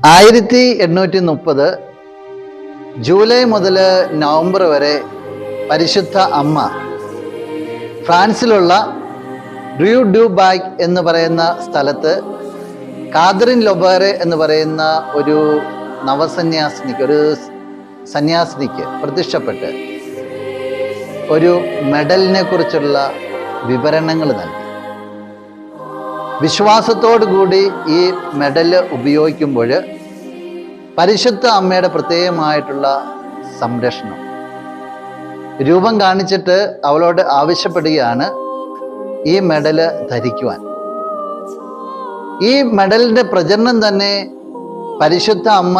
1830 July മുതൽ November വരെ പരിശുദ്ധ അമ്മ ഫ്രാൻസിലുള്ള റ്യൂ ഡു ബാഗ് എന്ന് പറയുന്ന സ്ഥലത്ത് കാതറിൻ ലൊബേറെ എന്ന് പറയുന്ന ഒരു ഒരു സന്യാസിനിക്ക് പ്രത്യക്ഷപ്പെട്ട് ഒരു മെഡലിനെ കുറിച്ചുള്ള വിവരണങ്ങൾ നൽകി. വിശ്വാസത്തോടു കൂടി ഈ മെഡൽ ഉപയോഗിക്കുമ്പോൾ പരിശുദ്ധ അമ്മയുടെ പ്രത്യേകമായിട്ടുള്ള സംരക്ഷണം രൂപം കാണിച്ചിട്ട് അവളോട് ആവശ്യപ്പെടുകയാണ് ഈ മെഡൽ ധരിക്കുവാൻ. ഈ മെഡലിൻ്റെ പ്രചരണം തന്നെ പരിശുദ്ധ അമ്മ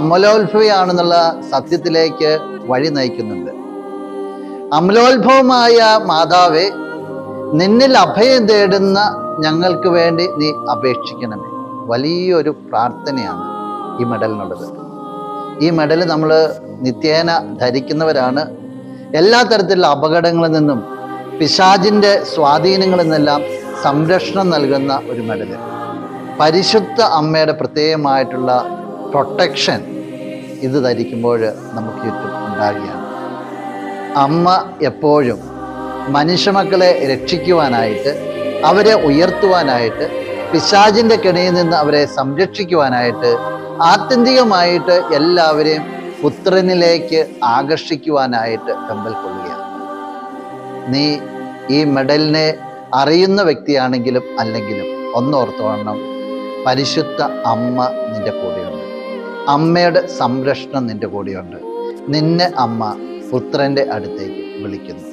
അമലോത്ഭവയാണെന്നുള്ള സത്യത്തിലേക്ക് വഴി നയിക്കുന്നുണ്ട്. അമലോത്ഭവമായ മാതാവേ, നിന്നിൽ അഭയം തേടുന്ന ഞങ്ങൾക്ക് വേണ്ടി നീ അപേക്ഷിക്കണമേ. വലിയൊരു പ്രാർത്ഥനയാണ് ഈ മെഡലിനുള്ളത്. ഈ മെഡൽ നമ്മൾ നിത്യേന ധരിക്കുന്നവരാണ്. എല്ലാ തരത്തിലുള്ള അപകടങ്ങളിൽ നിന്നും പിശാചിൻ്റെ സ്വാധീനങ്ങളിൽ നിന്നെല്ലാം സംരക്ഷണം നൽകുന്ന ഒരു മെഡൽ. പരിശുദ്ധ അമ്മയുടെ പ്രത്യേകമായിട്ടുള്ള പ്രൊട്ടക്ഷൻ ഇത് ധരിക്കുമ്പോൾ നമുക്ക് ചുറ്റും ഉണ്ടാകുകയാണ്. അമ്മ എപ്പോഴും മനുഷ്യമക്കളെ രക്ഷിക്കുവാനായിട്ട്, അവരെ ഉയർത്തുവാനായിട്ട്, പിശാചിൻ്റെ കെണിയിൽ നിന്ന് അവരെ സംരക്ഷിക്കുവാനായിട്ട്, ആത്യന്തികമായിട്ട് എല്ലാവരെയും പുത്രനിലേക്ക് ആകർഷിക്കുവാനായിട്ട് വെമ്പൽ കൊള്ളുകയാണ്. നീ ഈ മെഡലിനെ അറിയുന്ന വ്യക്തിയാണെങ്കിലും അല്ലെങ്കിലും ഒന്നോർത്തോണം, പരിശുദ്ധ അമ്മ നിന്റെ കൂടെയുണ്ട്. അമ്മയുടെ സംരക്ഷണം നിന്റെ കൂടെയുണ്ട്. നിന്നെ അമ്മ പുത്രൻ്റെ അടുത്തേക്ക് വിളിക്കുന്നു.